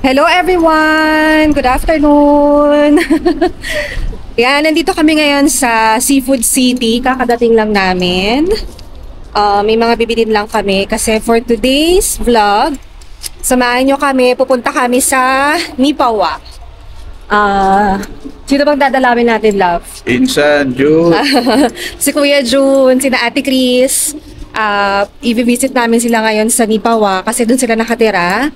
Hello everyone! Good afternoon! Yan, nandito kami ngayon sa Seafood City. Kakadating lang namin. May mga bibilin lang kami kasi for today's vlog, samahan nyo kami, pupunta kami sa Nipawa. Sino bang dadalawin natin, love? Insan, June. Si Kuya June, sina Ate Chris. I-visit namin sila ngayon sa Nipawa kasi doon sila nakatira.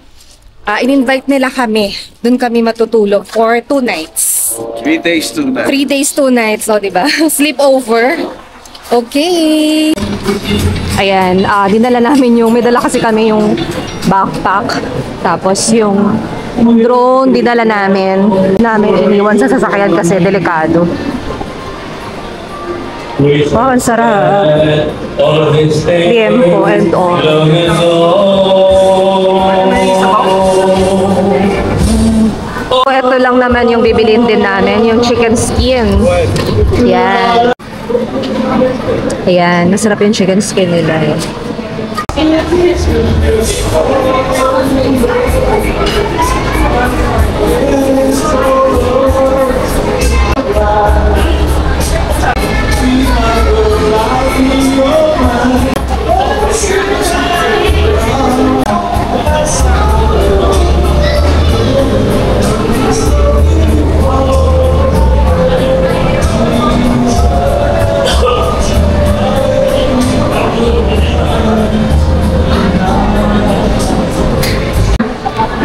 In-invite nila kami. Doon kami matutulog for 2 nights. 3 days, 2 nights. 3 days, 2 nights, so diba? Sleepover. Okay. Ayan, dinala namin may dala kasi kami yung backpack. Tapos yung drone, dinala namin iniwan sa sasakyan kasi delikado. Wow, ang sarap. Tiempo and all. Ito lang naman yung bibilin din namin, yung chicken skin. Yan. Ayan, masarap yung chicken skin nila eh.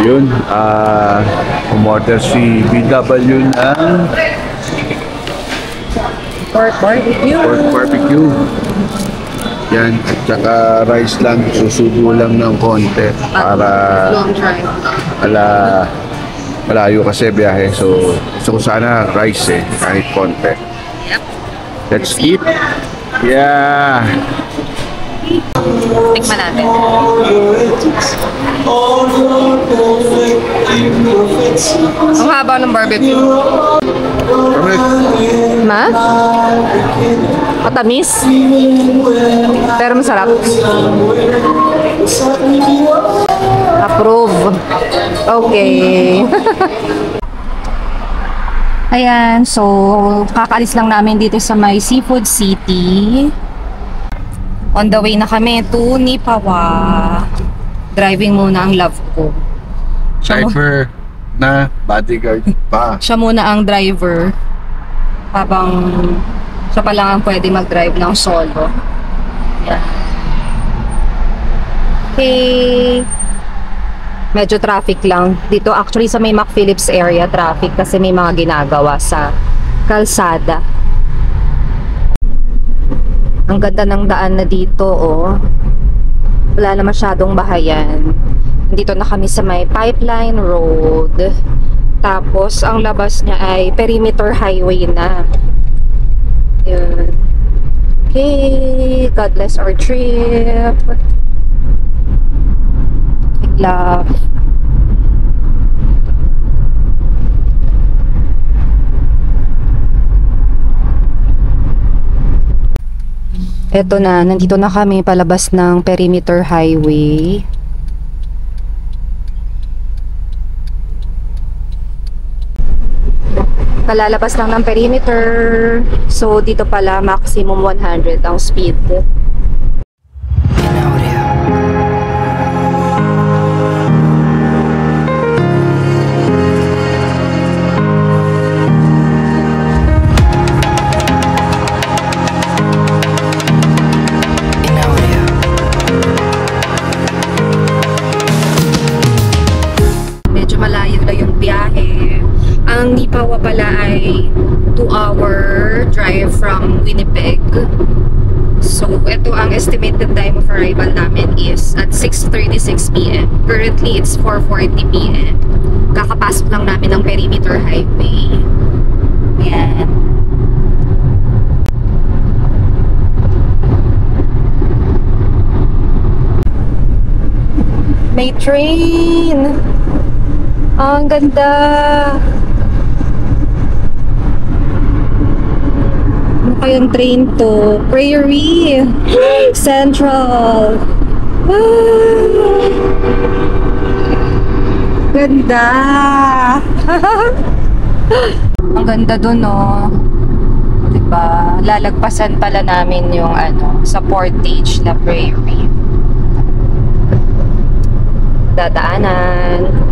Yun, umorder si BW ng Pork barbecue. pork barbecue. Yan, at saka rice lang, susubo lang ng konti para Long drive. malayo kasi biyahe. So, gusto ko sana rice kahit konti. Yep. Let's eat. Yeah. Tikman natin. Ang haba ng barbecue. Ma? Matamis? Pero masarap. Approve. Okay. Ayan, so kakaalis lang namin dito sa may Seafood City. On the way na kami to Nipawa. Driving muna ang love ko. Driver na bodyguard pa. Siya muna ang driver. Habang siya pa lang ang pwede mag-drive ng solo. Yeah. Okay. Medyo traffic lang. Dito actually sa may McPhillips area, traffic kasi may mga ginagawa sa kalsada. Ang ganda ng daan na dito, oh. Wala na masyadong bahayan. Dito na kami sa may Pipeline Road. Tapos, ang labas niya ay perimeter highway na. Yun. Okay. God bless our trip. Big love. Eto na, nandito na kami palabas ng perimeter highway. Palalabas lang ng perimeter. So, dito pala maximum 100 ang speed. Ang Nipawa pala ay 2-hour drive from Winnipeg. So, ito ang estimated time of arrival namin is at 6:36 p.m. Currently, it's 4:40 p.m. Kakapasok lang namin ng perimeter highway. Ayan. May train! Ang ganda! Ano kayang train to? Prairie Central! Wow! ganda! Ang ganda dun, no? Diba? Lalagpasan pala namin yung ano, sa Portage La Prairie. Dadaanan.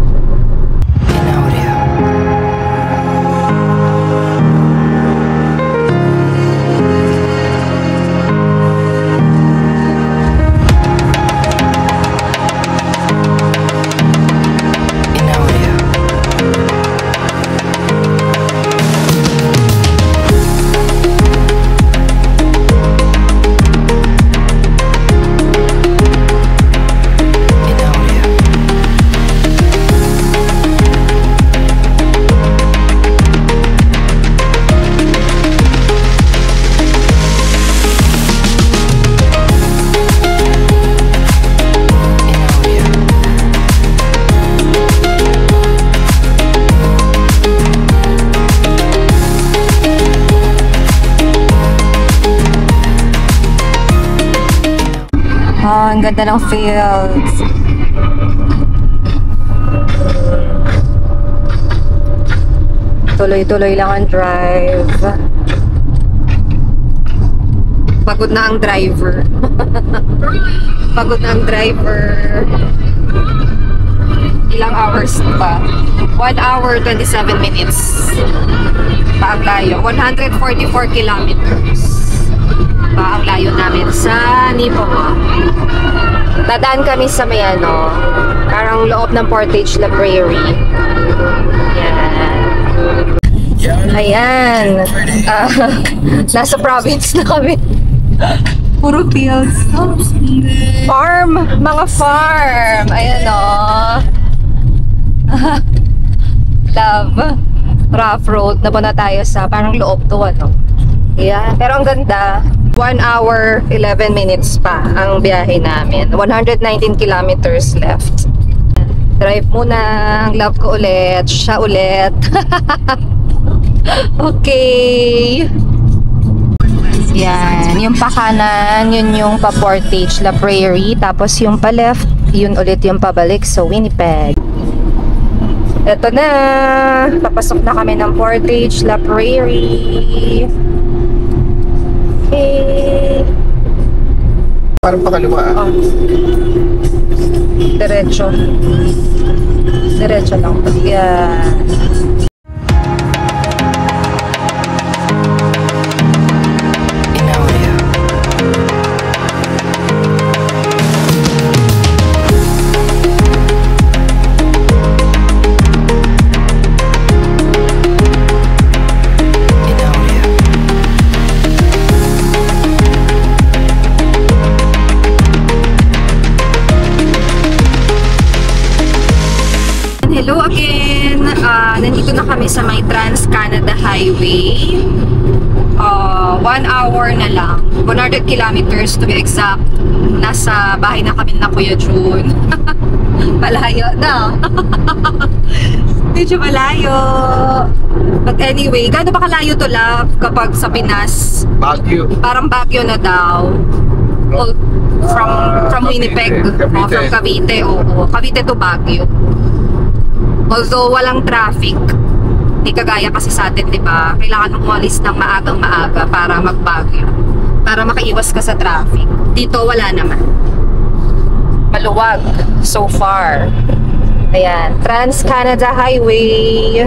Ang ganda ng fields. Tuloy-tuloy lang ang drive. Pagod na ang driver. Pagod na ang driver. Ilang hours pa? 1 hour 27 minutes. Pa ang layo. 144 kilometers. Pa ang layo namin sa Nipomo. Dadaan kami sa may ano, parang loob ng Portage La Prairie. Yan. Ayan. Nasa province na kami. Puro fields. Farm! Mga farm! Ayan o. Love. Rough road. Napunta tayo sa parang loob to ano. Yeah. Pero ang ganda. 1 hour 11 minutes pa ang biyahe namin. 119 kilometers left. Drive muna. Ang love ko ulit. Siya ulit. Okay. Yan. Yung pa kanan, yun yung pa Portage La Prairie. Tapos yung pa left, yun ulit yung pabalik sa Winnipeg. Eto na. Papasok na kami ng Portage La Prairie. Okay. Parang pakaliwa. Oh. Diretso. Diretso lang. Yan. Hello again! Nandito na kami sa may Trans-Canada Highway. 1 hour na lang. 100 kilometers to be exact. Nasa bahay na kami na Kuya June. Malayo na. Medyo malayo. But anyway, gaano ba kalayo to, love, kapag sa Pinas? Baguio. Parang Baguio na daw. From Winnipeg. Cavite. From Cavite. Oo. Cavite to Baguio. Although walang traffic, di kagaya kasi sa atin, di ba? Kailangan umalis ng maagang-maaga para mag-Baguio. Para makaiwas ka sa traffic. Dito wala naman. Maluwag so far. Ayan, Trans-Canada Highway.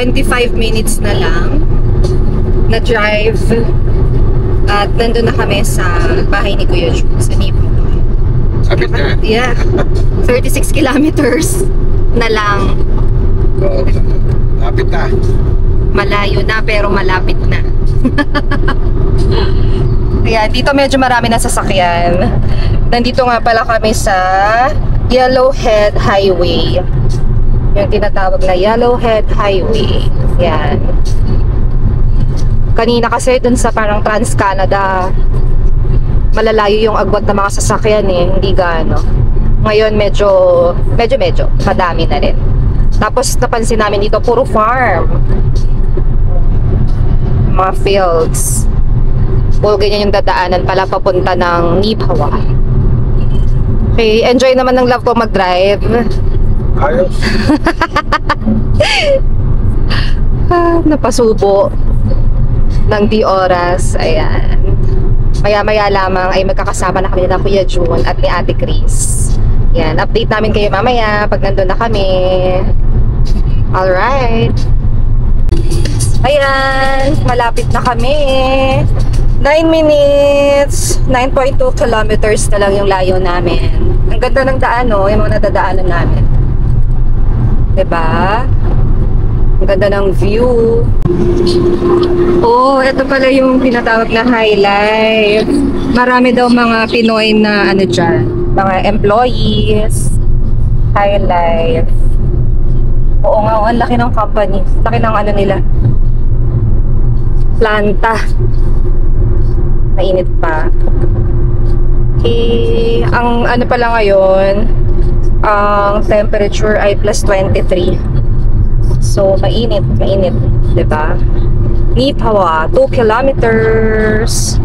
...25 minutes na lang na drive at nandun na kami sa bahay ni Kuya June sa Nipo. Sabit na. Yeah. 36 kilometers na lang. Lapit na. Malayo na pero malapit na. Ayan, dito medyo marami na sasakyan. Nandito nga pala kami sa Yellowhead Highway. Yung tinatawag na Yellowhead Highway. Yan. Kanina kasi dun sa parang Trans-Canada, malalayo yung agwat ng mga sasakyan eh, hindi gaano. Ngayon medyo madami na rin. Tapos napansin namin dito puro farm. Mga fields. Puro ganyan yung dadaanan pala papunta ng Niphawa. Okay, enjoy naman ng love ko mag-drive. Ayos. Napasubo ng di oras. Ayan. Maya-maya lamang ay magkakasama na kami na Kuya June at ni Ate Chris. Yan, update namin kayo mamaya pag nandun na kami. Alright. Ayan, malapit na kami. 9 minutes, 9.2 kilometers na lang yung layo namin. Ang ganda ng daan, no? Yung mga nadadaanan namin. Diba? Ang ganda ng view. Oh, ito pala yung tinatawag na highlight. Marami daw mga Pinoy na ano dyan, mga employees. Highlight. Oo nga, ang laki ng company. Laki ng ano nila. Planta. Mainit pa. Okay, ang ano pala ngayon, ang temperature ay plus 23. So, mainit, 'di ba? Niphawa, 2 kilometers.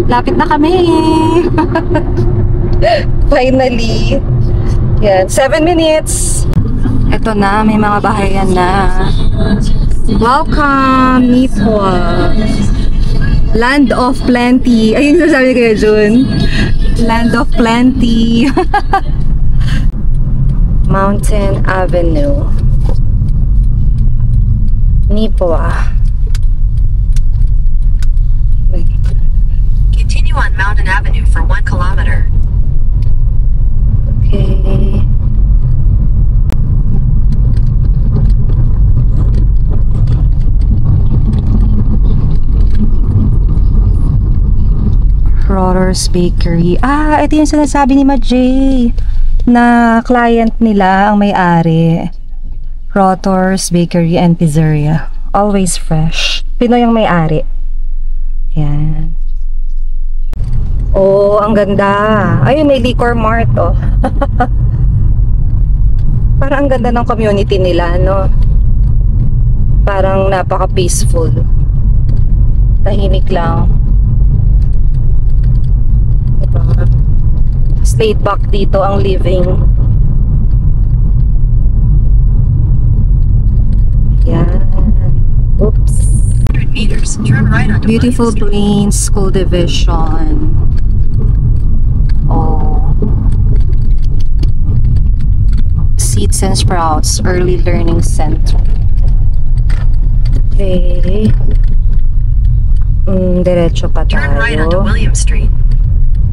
Lapit na kami. Finally. Yan, 7 minutes. Ito na, may mga bahayan na. Welcome, Niphawa. Land of plenty. Ayun yung sasabi kayo, June. Land of plenty. Mountain Avenue. Niphawa. Continue on Mountain Avenue for 1 kilometer. Okay. Rotter's Bakery. Ah, ito yung sinasabi ni Majay na client nila ang may-ari. Rotter's Bakery and Pizzeria. Always fresh. Pinoy ang may-ari. Yan. Oh, ang ganda. Ayun, may liquor mart, oh. Parang ang ganda ng community nila, no? Parang napaka-peaceful. Tahimik lang. Laid back dito ang living. Yan. Oops. 100 meters, turn right onto Beautiful Plains School Division. Oh. Seeds and Sprouts Early Learning Center. Okay. Diretso pa Turn right onto tayo. William Street.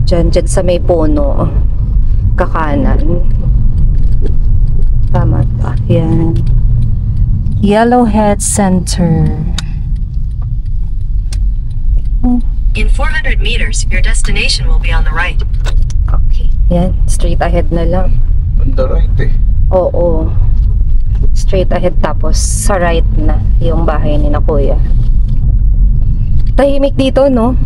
Dyan sa may puno. Kakanan. Tama ba? Yan. Yellowhead Center. In 400 meters, your destination will be on the right. Okay. Yan. Straight ahead na lang. On the right eh. Oo. Straight ahead tapos sa right na yung bahay ni na Kuya. Tahimik dito, no?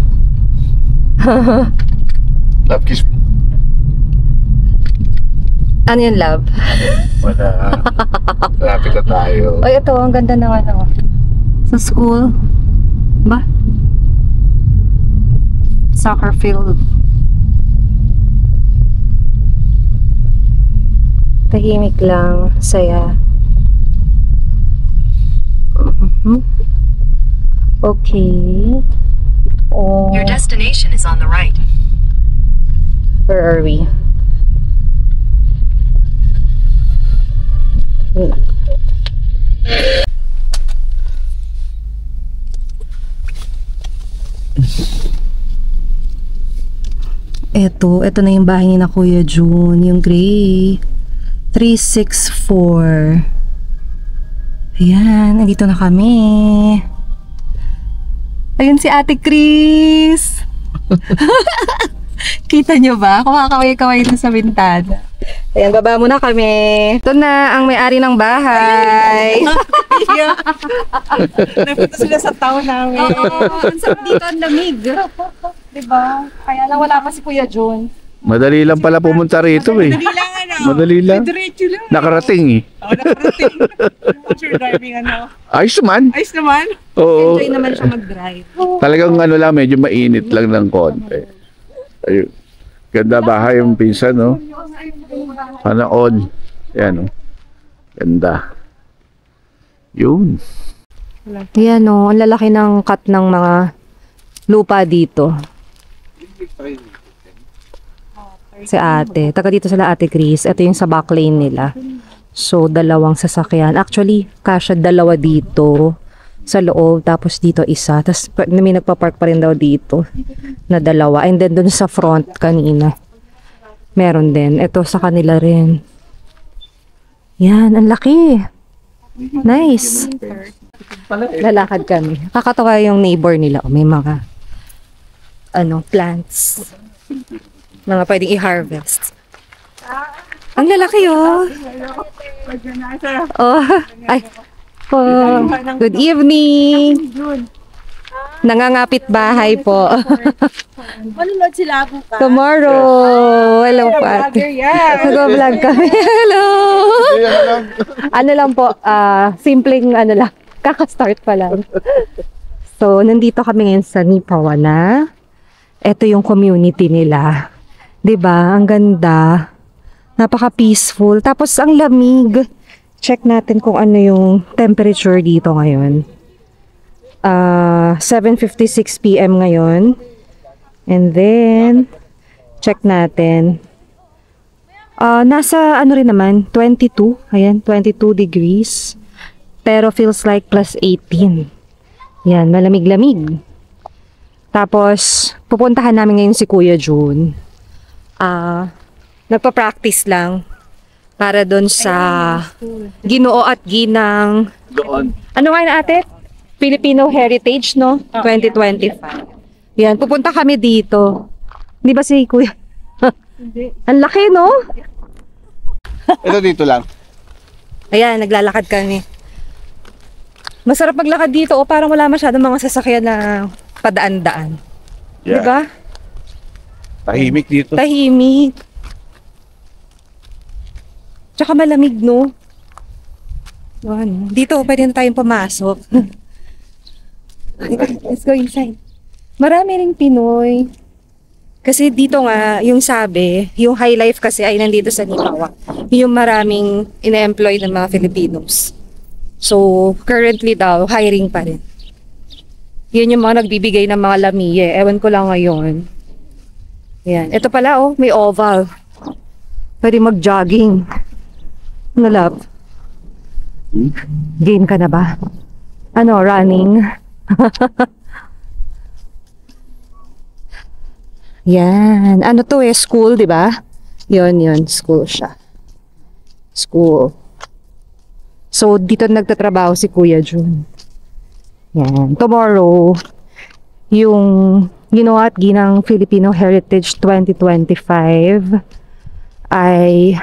Love kiss. Ano yung love? Wala. Lapit na tayo. Ay, ito. Ang ganda ng ano. Sa school. Ba? Soccer field. Tahimik lang. Saya. Okay. Oh. Your destination is on the right. Where are we? Ito na yung bahay ni na Kuya June, yung gray. 364. Ayan, nandito na kami. Ayun si Ate Chris. Kita nyo ba? Kumakaway-kaway na sa bintana. Ayan, baba muna kami. Ito na ang may-ari ng bahay. Napunta sila sa town namin. Oo, ang sarap dito, ang lamig. Diba? Kaya lang wala pa si Kuya John. Madali lang pala pumunta rito eh. Madali lang ano. Madali lang. Diretso lang. Nakarating eh. Oo, nakarating. What's your driving ano? Ayos naman. Ayos naman. Oo. Enjoy naman siya mag-drive. Talagang ano lang, medyo mainit lang ng konti. Ayun. Ganda bahay yung pinsan, no? Sana all. Yan, no? Ganda. Yun. Yan o, ang lalaki ng cut ng mga lupa dito. Si ate. Taga dito sila Ate Chris. Ito yung sa back lane nila. So, dalawang sasakyan. Actually, kasya dalawa dito sa loob. Tapos dito isa. Tapos may nagpa-park pa rin daw dito na dalawa. And then dun sa front kanina. Meron din. Ito sa kanila rin. Yan, ang laki. Nice. Lalakad kami. Kakatawa yung neighbor nila. May mga plants. Mga pwedeng i-harvest. Ang lalaki oh. Oh, ay. Oh, good evening. Nangangapit bahay po. Manunod sila bukas. Tomorrow. Hello po ate. Nag-vlog kami. Hello. Ano lang po, simpleng lang. Kaka-start pa lang. So, nandito kami ngayon sa Nipawana. Ito yung community nila. 'Di ba? Ang ganda. Napaka-peaceful. Tapos ang lamig. Check natin kung ano yung temperature dito ngayon. 7:56 PM ngayon. And then check natin. Nasa rin naman 22. Ayan, 22 degrees. Pero feels like plus 18. Yan, malamig-lamig. Tapos pupuntahan namin ngayon si Kuya June. Nagpa-practice lang para doon sa Ginoo at Ginang. Doon. Ano nga yun, ate? Filipino Heritage, no? 2025. Yan, pupunta kami dito. Di ba si Kuya? Ang laki, no? Ito dito lang. Ayan, naglalakad kami. Masarap maglakad dito, parang wala masyadong mga sasakyan na padaan-daan. Yeah. Di ba? Tahimik dito. Tahimik. Tsaka malamig, no? Dito, pwede na tayong pumasok. Let's go inside. Marami ring Pinoy. Kasi dito nga, yung sabi, yung high life kasi ay nandito sa Nipawa. Yung maraming ina-employ ng mga Filipinos. So, currently daw, hiring pa rin. Yun yung mga nagbibigay ng mga lamiye. Ewan ko lang ngayon. Yan. Ito pala, oh, may oval. Pwede mag-jogging. Ano, love? Game ka na ba? Running? Yan. Ano to school, di ba? Yun, school siya. School. So, dito nagtatrabaho si Kuya June. Yan. Tomorrow, yung Ginoo at Ginang Filipino Heritage 2025 ay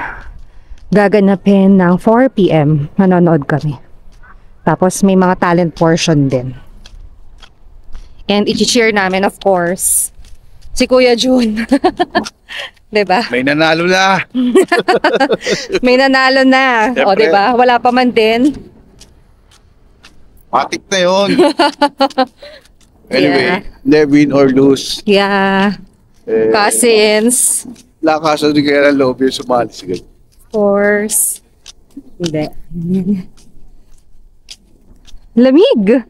gaganapin ng 4 PM. Manonood kami. Tapos may mga talent portion din. And i-cheer namin, of course, si Kuya June. Diba? May nanalo na. May nanalo na. O, Siyempre. diba? Wala pa man din. Matik na yun. Anyway, Yeah. win or lose. Yeah. Cousins. Lakasan din kaya ng loob yung sumali. Sige. Of course. Hindi. Lamig.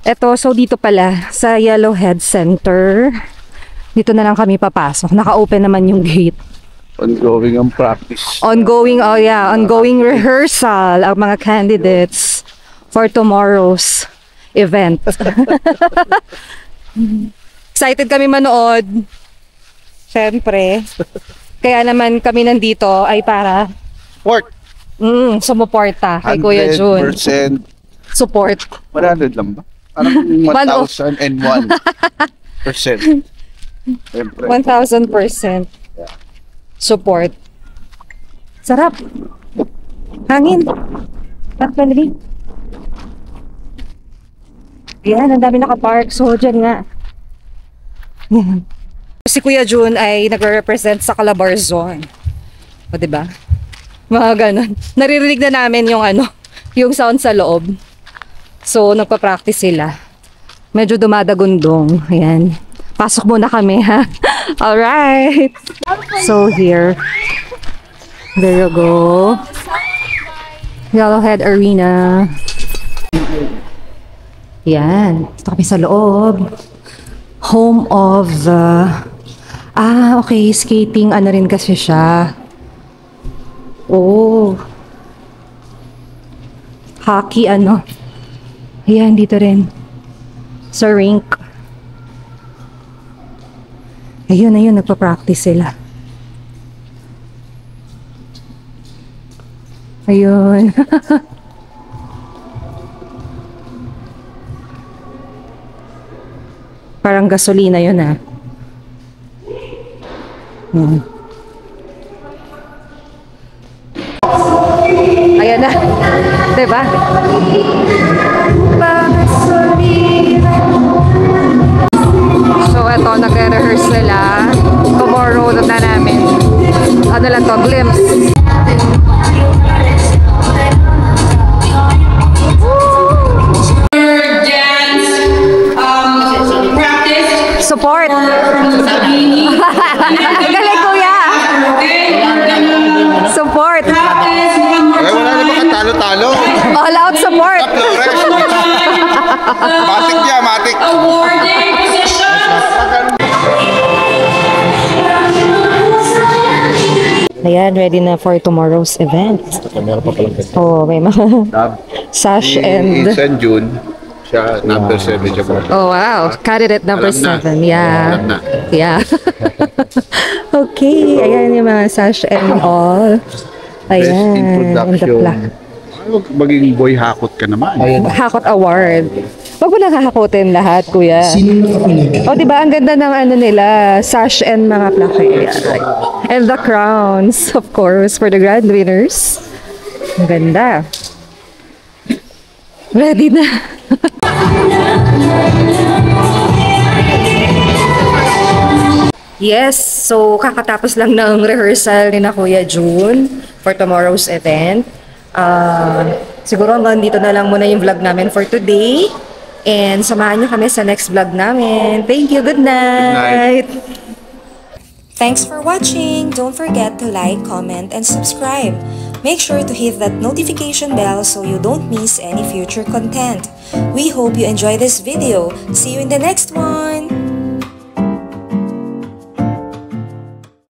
Eto, so dito pala, sa Yellowhead Center. Dito na lang kami papasok. Naka-open naman yung gate. Ongoing ang practice. Ongoing rehearsal ang mga candidates for tomorrow's event. Excited kami manood. Siyempre. Kaya naman kami nandito ay para Sport. Sumuporta kay Kuya Jun. 100% Support. 100 lang ba? Parang 1,001%. Siyempre. 1,000% support. Sarap. Hangin. At malamig. Yan, ang dami nakapark. So, dyan nga. Yan. Si Kuya Jun ay nagre-represent sa Calabar Zone. O, diba? Mga ganon. Naririnig na namin yung yung sound sa loob. So, nagpa-practice sila. Medyo dumadagundong. Ayan. Pasok muna kami, ha? Alright. So, here. There you go. Yellowhead Arena. Yan. Ito kami sa loob. Home of the... okay. Skating. Ano rin kasi siya. Oh. Hockey, Ayan, dito rin. Sa rink. Ayun, nagpa-practice sila. Ayun. Parang gasolina yun, ah. Ayan na. Diba? So, eto, nagre-rehearse nila. Tomorrow na namin. Ano lang to, glimpse. Support. Galing, kuya. Support. Ay, wala na baka talo-talo. All out support. Matik niya, matik. Awarding positions. Ayan, ready na for tomorrow's event. Meron pa palang ganito. Oh, may mga sash and... San June, siya, number 7 siya po. Oh, wow. Candidate number Alam na. 7. Yeah. Alam na. Yeah. Okay. Ayan yung mga sash and all. Best Ayan. And the introduction. plaque. Ay, maging boy hakot ka naman. Hakot Award. Wag mo lang hahakotin lahat, kuya. O, diba? Ang ganda ng nila. Sash and mga plaque. Ayan. And the crowns, of course, for the grand winners. Ang ganda. Ready na. Yes, so kakatapos lang ng rehearsal ni na Kuya Jun for tomorrow's event. Siguro hanggang dito na lang muna yung vlog namin for today. And samahan nyo kami sa next vlog namin. Thank you, good night! Thanks for watching! Don't forget to like, comment, and subscribe. Make sure to hit that notification bell so you don't miss any future content. We hope you enjoy this video. See you in the next one!